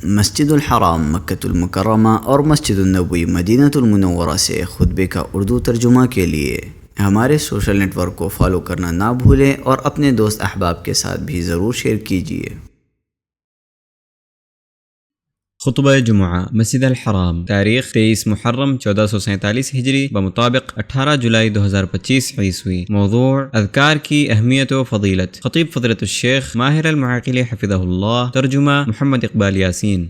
مسجد الحرام مکۃ المکرمہ اور مسجد النبوی مدینہ المنورہ سے خطبے کا اردو ترجمہ کے لیے ہمارے سوشل نیٹ ورک کو فالو کرنا نہ بھولیں اور اپنے دوست احباب کے ساتھ بھی ضرور شیئر کیجیے۔ خطبہ جمعہ مسجد الحرام، تاریخ 23 محرم 1447 ہجری بمطابق 18 جولائی 2025 عیسوی۔ موضوع: اذکار کی اہمیت و فضیلت۔ خطیب فضیلت الشیخ ماہر المعاقل حفظہ اللہ، ترجمہ محمد اقبال یاسین۔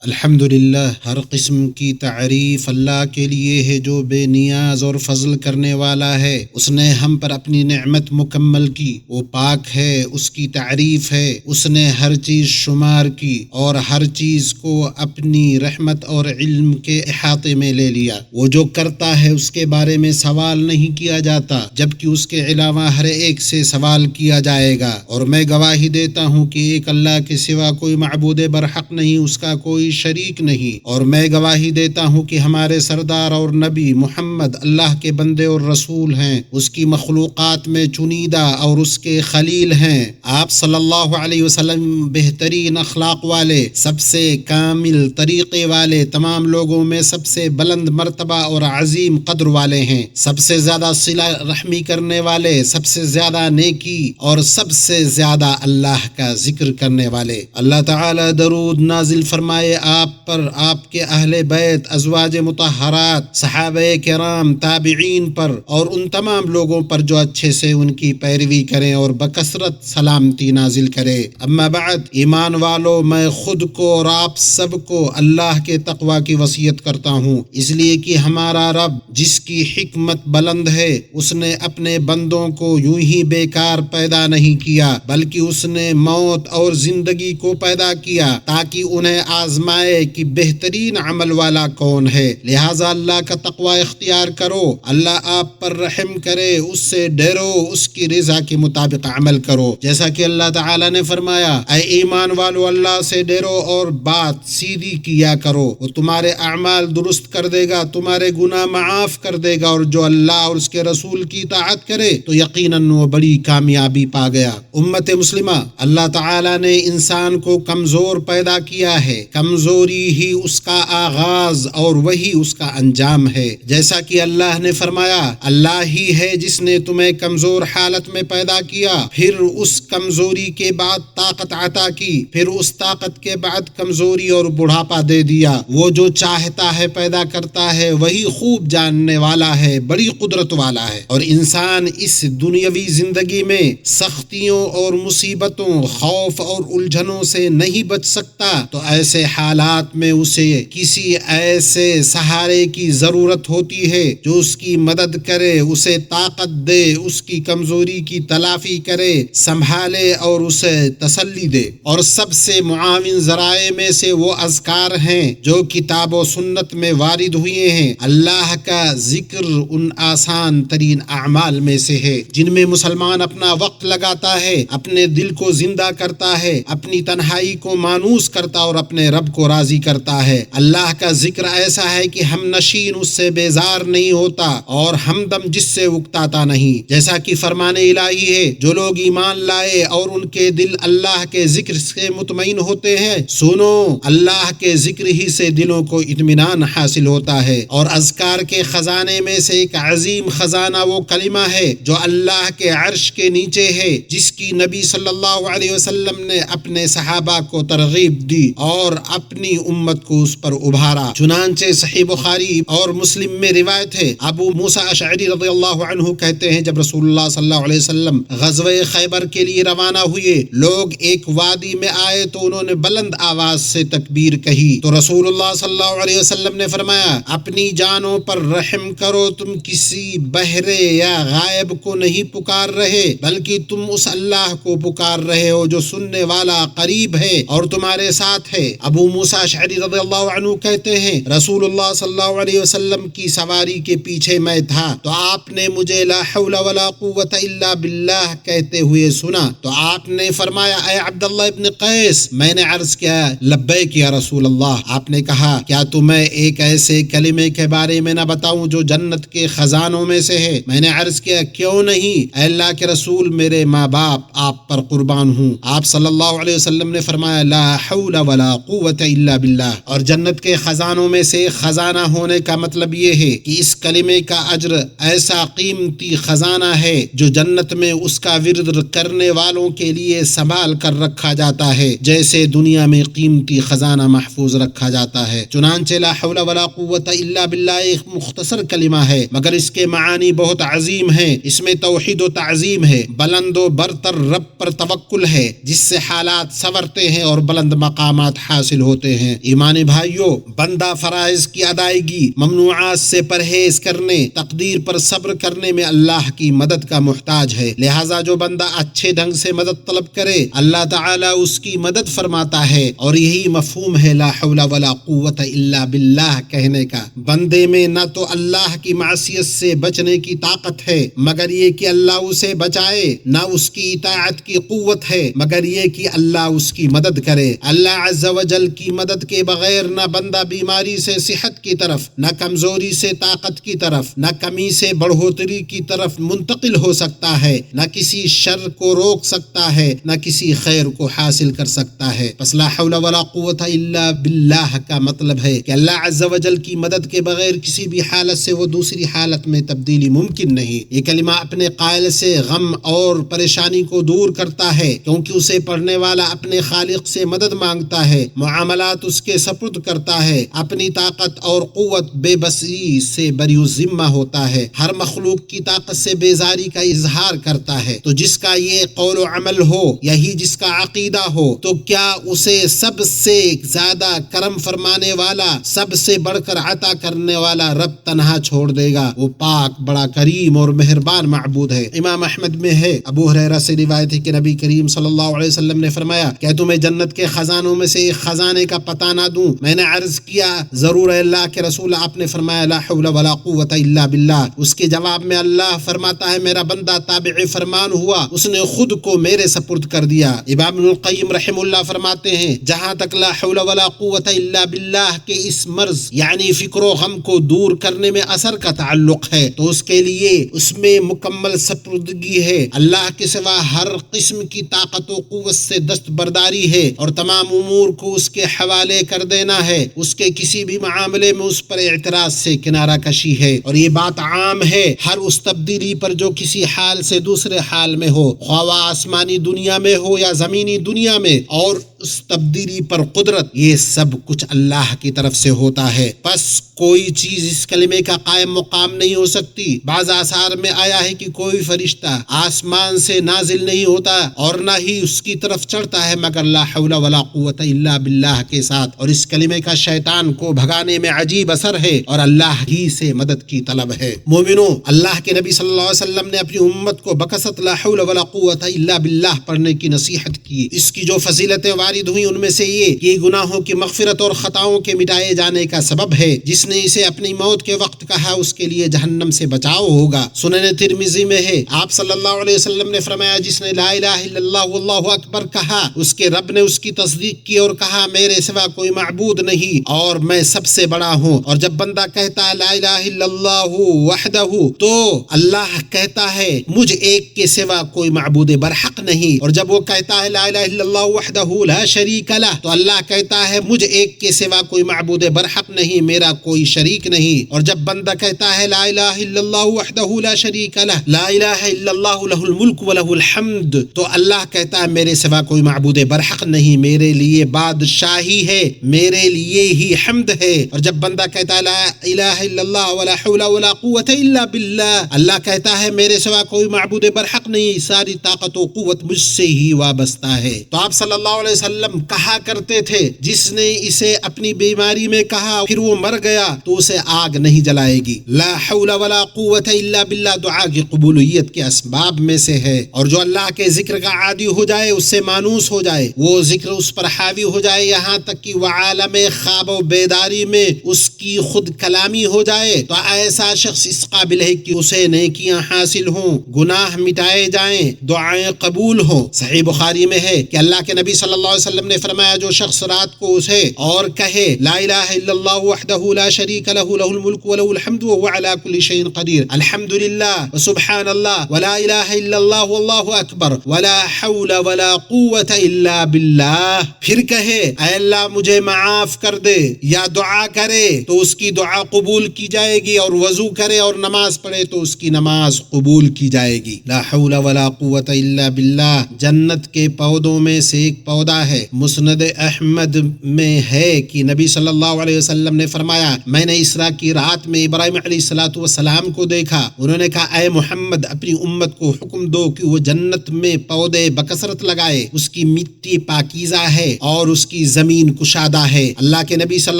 الحمدللہ، ہر قسم کی تعریف اللہ کے لیے ہے جو بے نیاز اور فضل کرنے والا ہے۔ اس نے ہم پر اپنی نعمت مکمل کی، وہ پاک ہے، اس کی تعریف ہے۔ اس نے ہر چیز شمار کی اور ہر چیز کو اپنی رحمت اور علم کے احاطے میں لے لیا۔ وہ جو کرتا ہے اس کے بارے میں سوال نہیں کیا جاتا، جبکہ اس کے علاوہ ہر ایک سے سوال کیا جائے گا۔ اور میں گواہی دیتا ہوں کہ ایک اللہ کے سوا کوئی معبود برحق نہیں، اس کا کوئی شریک نہیں۔ اور میں گواہی دیتا ہوں کہ ہمارے سردار اور نبی محمد اللہ کے بندے اور رسول ہیں، اس کی مخلوقات میں چنیدہ اور اس کے خلیل ہیں۔ آپ صلی اللہ علیہ وسلم بہترین اخلاق والے، سب سے کامل طریقے والے، تمام لوگوں میں سب سے بلند مرتبہ اور عظیم قدر والے ہیں، سب سے زیادہ صلہ رحمی کرنے والے، سب سے زیادہ نیکی اور سب سے زیادہ اللہ کا ذکر کرنے والے۔ اللہ تعالی درود نازل فرمائے آپ پر، آپ کے اہل بیت، ازواج مطہرات، صحابہ کرام، تابعین پر اور ان تمام لوگوں پر جو اچھے سے ان کی پیروی کریں اور بکثرت سلامتی نازل کرے۔ اما بعد، ایمان والو، میں خود کو اور آپ سب کو اللہ کے تقوی کی وصیت کرتا ہوں، اس لیے کہ ہمارا رب جس کی حکمت بلند ہے، اس نے اپنے بندوں کو یوں ہی بیکار پیدا نہیں کیا، بلکہ اس نے موت اور زندگی کو پیدا کیا تاکہ انہیں آزمائے کہ بہترین عمل والا کون ہے۔ لہٰذا اللہ کا تقوی اختیار کرو، اللہ آپ پر رحم کرے، اس سے ڈرو، اس کی رضا کے مطابق عمل کرو، جیسا کہ اللہ تعالی نے فرمایا، اے ایمان والو، اللہ سے ڈرو اور بات سیدھی کیا کرو، وہ تمہارے اعمال درست کر دے گا، تمہارے گناہ معاف کر دے گا، اور جو اللہ اور اس کے رسول کی اطاعت کرے تو یقیناً وہ بڑی کامیابی پا گیا۔ امت مسلمہ، اللہ تعالی نے انسان کو کمزور پیدا کیا ہے، کمزوری ہی اس کا آغاز اور وہی اس کا انجام ہے، جیسا کہ اللہ نے فرمایا، اللہ ہی ہے جس نے تمہیں کمزور حالت میں پیدا کیا، پھر اس کمزوری کے بعد طاقت عطا کی، پھر اس طاقت کے بعد کمزوری اور بڑھاپا دے دیا۔ وہ جو چاہتا ہے پیدا کرتا ہے، وہی خوب جاننے والا ہے، بڑی قدرت والا ہے۔ اور انسان اس دنیاوی زندگی میں سختیوں اور مصیبتوں، خوف اور الجھنوں سے نہیں بچ سکتا، تو ایسے حالات میں اسے کسی ایسے سہارے کی ضرورت ہوتی ہے جو اس کی مدد کرے، اسے طاقت دے، اس کی کمزوری کی تلافی کرے، سنبھالے اور اسے تسلی دے۔ اور سب سے معاون ذرائع میں سے وہ اذکار ہیں جو کتاب و سنت میں وارد ہوئے ہیں۔ اللہ کا ذکر ان آسان ترین اعمال میں سے ہے جن میں مسلمان اپنا وقت لگاتا ہے، اپنے دل کو زندہ کرتا ہے، اپنی تنہائی کو مانوس کرتا اور اپنے رب کو راضی کرتا ہے۔ اللہ کا ذکر ایسا ہے کہ ہم نشین اس سے بیزار نہیں ہوتا اور ہمدم جس سے اکتاتا نہیں، جیسا کہ فرمان الہی ہے، جو لوگ ایمان لائے اور ان کے دل اللہ کے ذکر سے مطمئن ہوتے ہیں، سنو، اللہ کے ذکر ہی سے دلوں کو اطمینان حاصل ہوتا ہے۔ اور اذکار کے خزانے میں سے ایک عظیم خزانہ وہ کلمہ ہے جو اللہ کے عرش کے نیچے ہے، جس کی نبی صلی اللہ علیہ وسلم نے اپنے صحابہ کو ترغیب دی اور اپنی امت کو اس پر ابھارا۔ چنانچہ صحیح بخاری اور مسلم میں روایت ہے، ابو موسیٰ اشعری رضی اللہ عنہ کہتے ہیں، جب رسول اللہ صلی اللہ علیہ وسلم غزوہ خیبر کے لیے روانہ ہوئے، لوگ ایک وادی میں آئے تو انہوں نے بلند آواز سے تکبیر کہی، تو رسول اللہ صلی اللہ علیہ وسلم نے فرمایا، اپنی جانوں پر رحم کرو، تم کسی بہرے یا غائب کو نہیں پکار رہے، بلکہ تم اس اللہ کو پکار رہے ہو جو سننے والا قریب ہے اور تمہارے ساتھ ہے۔ ابو موسیٰ اشعری رضی اللہ عنہ کہتے ہیں رسول اللہ صلی اللہ علیہ وسلم کی سواری کے پیچھے میں تھا تو آپ نے مجھے لا حول ولا قوت الا باللہ کہتے ہوئے سنا، تو آپ نے فرمایا اے عبداللہ ابن قیس، میں نے عرض کیا لبیک یا رسول اللہ۔ آپ نے کہا کیا تمہیں ایک ایسے کلمے کے بارے میں نہ بتاؤں جو جنت کے خزانوں میں سے ہے؟ میں نے عرض کیا کیوں نہیں اے اللہ کے رسول، میرے ماں باپ آپ پر قربان ہوں۔ آپ صلی اللہ علیہ وسلم نے فرمایا لا حول ولا قوت الا باللہ۔ اور جنت کے خزانوں میں سے خزانہ ہونے کا مطلب یہ ہے کہ اس کلمے کا اجر ایسا قیمتی خزانہ ہے جو جنت میں اس کا ورد کرنے والوں کے لیے سنبھال کر رکھا جاتا ہے جیسے دنیا میں قیمتی خزانہ محفوظ رکھا جاتا ہے۔ چنانچہ لا حول ولا قوت الا باللہ ایک مختصر کلمہ ہے مگر اس کے معانی بہت عظیم ہیں۔ اس میں توحید و تعظیم ہے، بلند و برتر رب پر توکل ہے جس سے حالات سنورتے ہیں اور بلند مقامات حاصل ہوتے ہیں۔ ایمانی بھائیوں، بندہ فرائض کی ادائیگی، ممنوعات سے پرہیز کرنے، تقدیر پر صبر کرنے میں اللہ کی مدد کا محتاج ہے، لہٰذا جو بندہ اچھے ڈھنگ سے مدد طلب کرے اللہ تعالیٰ اس کی مدد فرماتا ہے، اور یہی مفہوم ہے لا حول ولا قوت الا باللہ کہنے کا۔ بندے میں نہ تو اللہ کی معصیت سے بچنے کی طاقت ہے مگر یہ کہ اللہ اسے بچائے، نہ اس کی اطاعت کی قوت ہے مگر یہ کہ اللہ اس کی مدد کرے۔ اللہ عز و جل کی مدد کے بغیر نہ بندہ بیماری سے صحت کی طرف، نہ کمزوری سے طاقت کی طرف، نہ کمی سے بڑھوتری کی طرف منتقل ہو سکتا ہے، نہ کسی شر کو روک سکتا ہے، نہ کسی خیر کو حاصل کر سکتا ہے۔ پس لا حول ولا قوت الا باللہ کا مطلب ہے کہ اللہ عز و جل کی مدد کے بغیر کسی بھی حالت سے وہ دوسری حالت میں تبدیلی ممکن نہیں۔ یہ کلمہ اپنے قائل سے غم اور پریشانی کو دور کرتا ہے کیونکہ اسے پڑھنے والا اپنے خالق سے مدد مانگتا ہے، معاملات اس کے سپرد کرتا ہے، اپنی طاقت اور قوت بے بسی سے بری ذمہ ہوتا ہے، ہر مخلوق کی طاقت سے بیزاری کا اظہار کرتا ہے۔ تو جس کا یہ قول و عمل ہو، یہی جس کا عقیدہ ہو، تو کیا اسے سب سے زیادہ کرم فرمانے والا، سب سے بڑھ کر عطا کرنے والا رب تنہا چھوڑ دے گا؟ وہ پاک، بڑا کریم اور مہربان معبود ہے۔ امام احمد میں ہے، ابو ہریرہ سے روایت ہے کہ نبی کریم صلی اللہ علیہ وسلم نے فرمایا کہ تمہیں جنت کے خزانوں میں سے ایک خزانے کا پتہ نہ دوں؟ میں نے عرض کیا ضرور اے اللہ کے رسول۔ آپ نے فرمایا لا حول ولا قوت الا باللہ۔ اس کے جواب میں اللہ فرماتا ہے میرا بندہ تابع فرمان ہوا، اس نے خود کو میرے سپرد کر دیا۔ امام ابن القیم رحم اللہ فرماتے ہیں جہاں تک لا حول ولا قوت الا باللہ کے اس مرض یعنی فکر و غم کو دور کرنے میں اثر کا تعلق ہے تو اس کے لیے اس میں مکمل سپردگی ہے، اللہ کے سوا ہر قسم کی طاقت و قوت سے دستبرداری ہے اور تمام امور کو اس کے حوالے کر دینا ہے، اس کے کسی بھی معاملے میں اس پر اعتراض سے کنارہ کشی ہے۔ اور یہ بات عام ہے ہر اس تبدیلی پر جو کسی حال سے دوسرے حال میں ہو، خواہ آسمانی دنیا میں ہو یا زمینی دنیا میں، اور اس تبدیلی پر قدرت، یہ سب کچھ اللہ کی طرف سے ہوتا ہے۔ پس کوئی چیز اس کلمے کا قائم مقام نہیں ہو سکتی۔ بعض آثار میں آیا ہے کہ کوئی فرشتہ آسمان سے نازل نہیں ہوتا اور نہ ہی اس کی طرف چڑھتا ہے مگر لا حول ولا قوت الا باللہ کے ساتھ، اور اس کلمے کا شیطان کو بھگانے میں عجیب اثر ہے اور اللہ ہی سے مدد کی طلب ہے۔ مومنوں، اللہ کے نبی صلی اللہ علیہ وسلم نے اپنی امت کو بکثرت لا حول ولا قوت الا باللہ پڑھنے کی نصیحت کی۔ اس کی جو فضیلتیں وارد ہوئی ان میں سے یہ گناہوں کی مغفرت اور خطاؤں کے مٹائے جانے کا سبب ہے۔ جس نے اسے اپنی موت کے وقت کہا اس کے لیے جہنم سے بچاؤ ہوگا۔ سنن ترمذی میں ہے آپ صلی اللہ علیہ وسلم نے فرمایا جس نے لا الہ الا اللہ واللہ اکبر کہا اس کے رب نے اس کی تصدیق کی اور کہا میرے سوا کوئی معبود نہیں اور میں سب سے بڑا ہوں۔ اور جب بندہ کہتا ہے لا الہ الا اللہ وحدہ تو اللہ کہتا ہے مجھ ایک کے سوا کوئی معبود برحق نہیں، اور جب وہ کہتا ہے لا الہ الا اللہ وحدہ لا شریک لہ تو اللہ کہتا ہے مجھ ایک کے سوا کوئی معبود برحق نہیں، میرا کوئی شریک نہیں۔ اور جب بندہ کہتا ہے لا الہ الا اللہ وحدہ لا شریک لہ لا الہ الا اللہ لہ الملک ولہ الحمد تو اللہ کہتا ہے میرے سوا کوئی معبود برحق نہیں، میرے لیے بادشاہی ہے، میرے لیے ہی حمد ہے۔ اور جب بندہ کہتا ہے لا الہ الا اللہ ولا حول ولا قوت الا باللہ اللہ کہتا ہے میرے سوا کوئی معبود برحق نہیں، ساری طاقت و قوت مجھ سے ہی وابستہ ہے۔ تو آپ صلی اللہ علیہ وسلم وسلم کہا کرتے تھے جس نے اسے اپنی بیماری میں کہا پھر وہ مر گیا تو اسے آگ نہیں جلائے گی۔ لا حول ولا قوت الا باللہ دعا کی قبولیت کے اسباب میں سے ہے، اور جو اللہ کے ذکر کا عادی ہو جائے، اس سے مانوس ہو جائے، وہ ذکر اس پر حاوی ہو جائے یہاں تک کہ وہ عالم خواب و بیداری میں اس کی خود کلامی ہو جائے، تو ایسا شخص اس قابل ہے کہ اسے نیکیاں حاصل ہوں، گناہ مٹائے جائیں، دعائیں قبول ہوں۔ صحیح بخاری میں ہے کہ اللہ کے نبی صلی اللہ علیہ وسلم نے فرمایا جو شخص رات کو اسے اور کہے لا الہ الا اللہ وحدہ لا شریک لہ لہ الملک ولہ الحمد وهو علی کل شیء قدیر، الحمد للہ وسبحان اللہ ولا الہ الا اللہ واللہ اکبر ولا حول ولا قوت الا باللہ، پھر کہے اے اللہ مجھے معاف کر دے، یا دعا کرے تو اس کی دعا قبول کی جائے گی، اور وضو کرے اور نماز پڑھے تو اس کی نماز قبول کی جائے گی۔ لا حول ولا قوت الا باللہ جنت کے پودوں میں سے ایک پودا ہے۔ مسند احمد میں ہے کہ نبی صلی اللہ علیہ وسلم نے فرمایا میں نے اسراء کی رات میں ابراہیم علیہ الصلوۃ والسلام کو دیکھا، انہوں نے کہا اے محمد اپنی امت کو حکم دو کہ وہ جنت میں پودے بکثرت لگائے، اس کی مٹی پاکیزہ ہے اور اس کی زمین کشادہ ہے۔ اللہ کے نبی صلی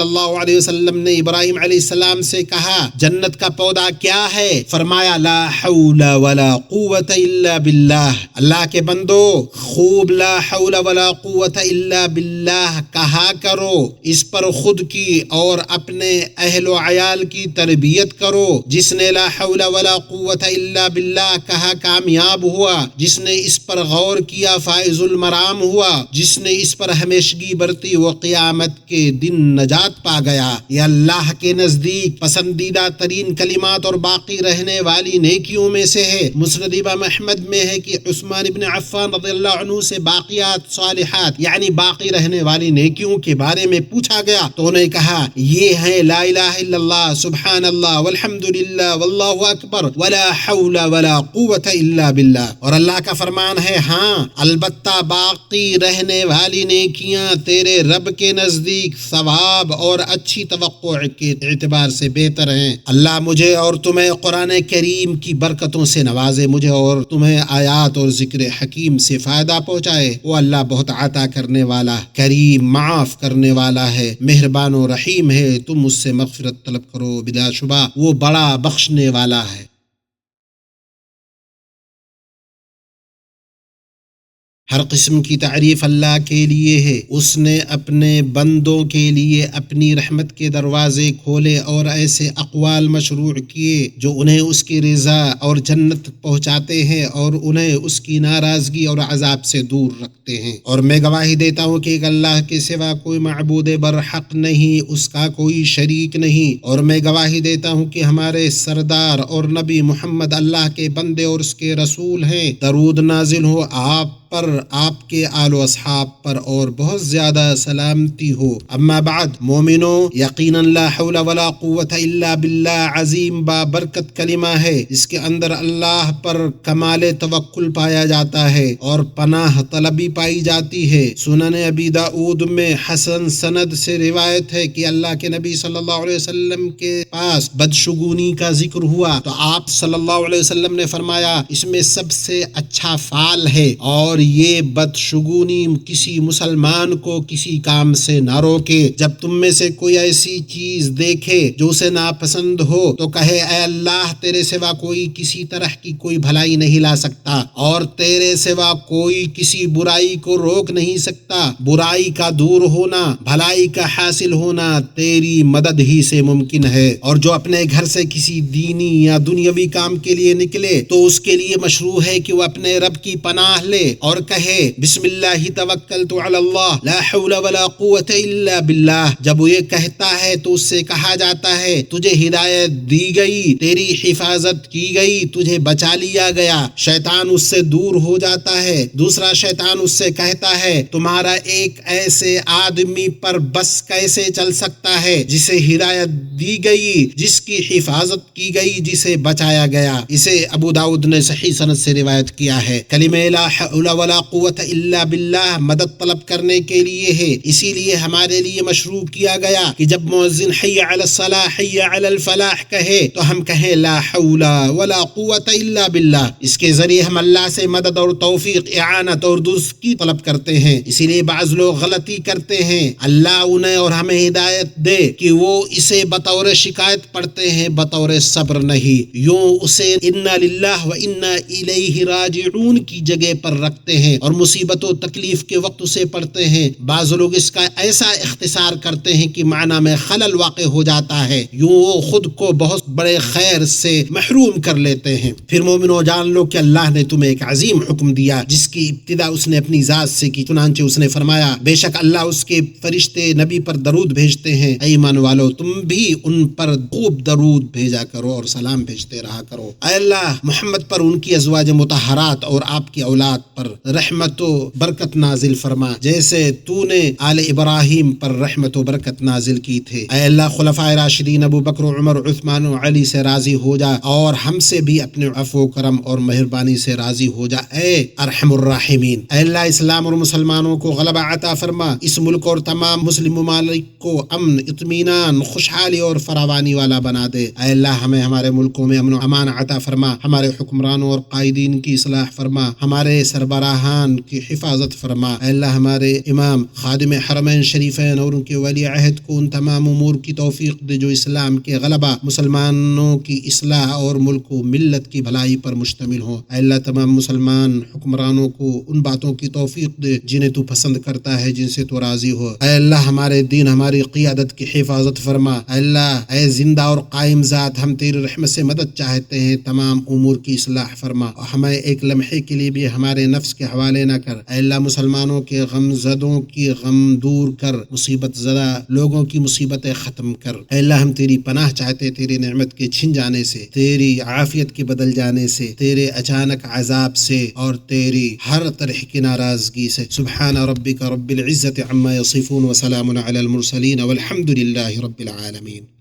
اللہ علیہ وسلم نے ابراہیم علیہ السلام سے کہا جنت کا پودا کیا ہے؟ فرمایا لا حول ولا قوت الا باللہ۔ اللہ کے بندو خوب لا حول ولا قوت الا باللہ کہا کرو، اس پر خود کی اور اپنے اہل و عیال کی تربیت کرو۔ جس نے لا حول ولا قوت الا باللہ کہا کامیاب ہوا، جس نے اس پر غور کیا فائز المرام ہوا، جس نے اس پر ہمیشگی برتی وہ قیامت کے دن نجات پا گیا۔ یہ اللہ کے نزدیک پسندیدہ ترین کلمات اور باقی رہنے والی نیکیوں میں سے ہے۔ مسند امام احمد میں ہے کہ عثمان ابن عفان رضی اللہ عنہ سے باقیات صالحات یعنی باقی رہنے والی نیکیوں کے بارے میں پوچھا گیا تو انہوں نے کہا یہ ہے لا الہ الا اللہ سبحان اللہ والحمد للہ واللہ اکبر ولا حول ولا قوت الا باللہ۔ اور اللہ کا فرمان ہے ہاں البتہ باقی رہنے والی نیکیاں تیرے رب کے نزدیک ثواب اور اچھی توقع کے اعتبار سے بہتر ہیں۔ اللہ مجھے اور تمہیں قرآن کریم کی برکتوں سے نوازے، مجھے اور تمہیں آیات اور ذکر حکیم سے فائدہ پہنچائے۔ وہ اللہ بہت عطا کرنے والا، کریم، معاف کرنے والا ہے، مہربان و رحیم ہے، تم اس سے مغفرت طلب کرو، بلا شبہ وہ بڑا بخشنے والا ہے۔ ہر قسم کی تعریف اللہ کے لیے ہے، اس نے اپنے بندوں کے لیے اپنی رحمت کے دروازے کھولے اور ایسے اقوال مشروع کیے جو انہیں اس کی رضا اور جنت پہنچاتے ہیں اور انہیں اس کی ناراضگی اور عذاب سے دور رکھتے ہیں۔ اور میں گواہی دیتا ہوں کہ ایک اللہ کے سوا کوئی معبود برحق نہیں، اس کا کوئی شریک نہیں، اور میں گواہی دیتا ہوں کہ ہمارے سردار اور نبی محمد اللہ کے بندے اور اس کے رسول ہیں۔ درود نازل ہو آپ پر، آپ کے آل و اصحاب پر، اور بہت زیادہ سلامتی ہو۔ اما بعد مومنو، یقیناً لا حول ولا قوت الا باللہ عظیم بابرکت کلمہ ہے، اس کے اندر اللہ پر کمال توکل پایا جاتا ہے اور پناہ طلبی پائی جاتی ہے۔ سنن ابی داؤد میں حسن سند سے روایت ہے کہ اللہ کے نبی صلی اللہ علیہ وسلم کے پاس بدشگونی کا ذکر ہوا تو آپ صلی اللہ علیہ وسلم نے فرمایا اس میں سب سے اچھا فعل ہے، اور یہ بدشگونی کسی مسلمان کو کسی کام سے نہ روکے۔ جب تم میں سے کوئی ایسی چیز دیکھے جو اسے ناپسند ہو تو کہے اے اللہ تیرے سوا کوئی کسی طرح کی کوئی بھلائی نہیں لا سکتا، اور تیرے سوا کوئی کسی برائی کو روک نہیں سکتا۔ برائی کا دور ہونا، بھلائی کا حاصل ہونا تیری مدد ہی سے ممکن ہے۔ اور جو اپنے گھر سے کسی دینی یا دنیاوی کام کے لیے نکلے تو اس کے لیے مشروع ہے کہ وہ اپنے رب کی پناہ لے اور کہے بسم اللہ توکلت علی اللہ لا حول ولا قوت الا باللہ۔ جب وہ یہ کہتا ہے تو اس سے کہا جاتا ہے تجھے ہدایت دی گئی، تیری حفاظت کی گئی، تجھے بچا لیا گیا۔ شیطان اس سے دور ہو جاتا ہے۔ دوسرا شیطان اس سے کہتا ہے تمہارا ایک ایسے آدمی پر بس کیسے چل سکتا ہے جسے ہدایت دی گئی، جس کی حفاظت کی گئی، جسے بچایا گیا۔ اسے ابو داؤد نے صحیح سند سے روایت کیا ہے۔ کلمہ لا حول ولا قوت الا باللہ مدد طلب کرنے کے لیے ہے. اسی لیے ہمارے لیے مشروع کیا گیا کہ جب مؤذن حی علی الصلاح حی علی الفلاح کہے تو ہم کہیں لا حول ولا قوت الا باللہ. اس کے ذریعے ہم اللہ سے مدد اور توفیق، اعانت اور درست کی طلب کرتے ہیں. اسی لیے بعض لوگ غلطی کرتے ہیں، اللہ انہیں اور ہمیں ہدایت دے کہ وہ اسے بطور شکایت پڑھتے ہیں، بطور صبر نہیں. یوں اسے انا للہ و انا الیہ راجعون کی جگہ پر رکھتے ہیں اور مصیبت و تکلیف کے وقت اسے پڑھتے ہیں. بعض لوگ اس کا ایسا اختصار کرتے ہیں کہ معنی میں خلل واقع ہو جاتا ہے، یوں وہ خود کو بہت بڑے خیر سے محروم کر لیتے ہیں. پھر مومنو جان لو کہ اللہ نے تمہیں ایک عظیم حکم دیا جس کی ابتدا اس نے اپنی ذات سے کی. چنانچہ اس نے فرمایا بے شک اللہ اس کے فرشتے نبی پر درود بھیجتے ہیں. اے ایمان والو تم بھی ان پر خوب درود بھیجا کرو اور سلام بھیجتے رہا کرو. اے اللہ محمد پر، ان کی ازواج مطہرات اور آپ کی اولاد پر رحمت و برکت نازل فرما جیسے تو نے آل ابراہیم پر رحمت و برکت نازل کی تھے. اے اللہ خلفائے راشدین ابو بکر عمر عثمان و علی سے راضی ہو جا اور ہم سے بھی اپنے عفو و کرم اور مہربانی سے راضی ہو جا اے ارحم الراحمین. اے اللہ اسلام اور مسلمانوں کو غلبہ عطا فرما، اس ملک اور تمام مسلم ممالک کو امن، اطمینان، خوشحالی اور فراوانی والا بنا دے. اے اللہ ہمیں ہمارے ملکوں میں امن و امان عطا فرما، ہمارے حکمرانوں اور قائدین کی اصلاح فرما، ہمارے سربراہان کی حفاظت فرما. اے اللہ ہمارے امام خادم حرمین شریفین اور ان کے ولی عہد کو ان تمام امور کی توفیق دے جو اسلام کے غلبہ، مسلمانوں کی اصلاح اور ملک و ملت کی بھلائی پر مشتمل ہو. اے اللہ تمام مسلمان حکمرانوں کو ان باتوں کی توفیق دے جنہیں تو پسند کرتا ہے، جن سے تو راضی ہو. اے اللہ ہمارے دین، ہماری قیادت کی حفاظت فرما. اے اللہ اے زندہ اور قائم ذات، ہم تیری رحمت سے مدد چاہتے ہیں، تمام امور کی اصلاح فرما اور ہمیں ایک لمحے کے لیے بھی ہمارے نفس کے حوالے نہ کر. اے اللہ مسلمانوں کے غم زدوں کی غم دور کر، مصیبت زدہ لوگوں کی مصیبتیں ختم کر. اے اللہ ہم تیری پناہ چاہتے تیری نعمت کے چھن جانے سے، تیری عافیت کے بدل جانے سے، تیرے اچانک عذاب سے اور تیری ہر طرح کی ناراضگی سے. سبحان ربک رب العزت عما یصفون وسلام علی المرسلین والحمد للہ رب العالمین.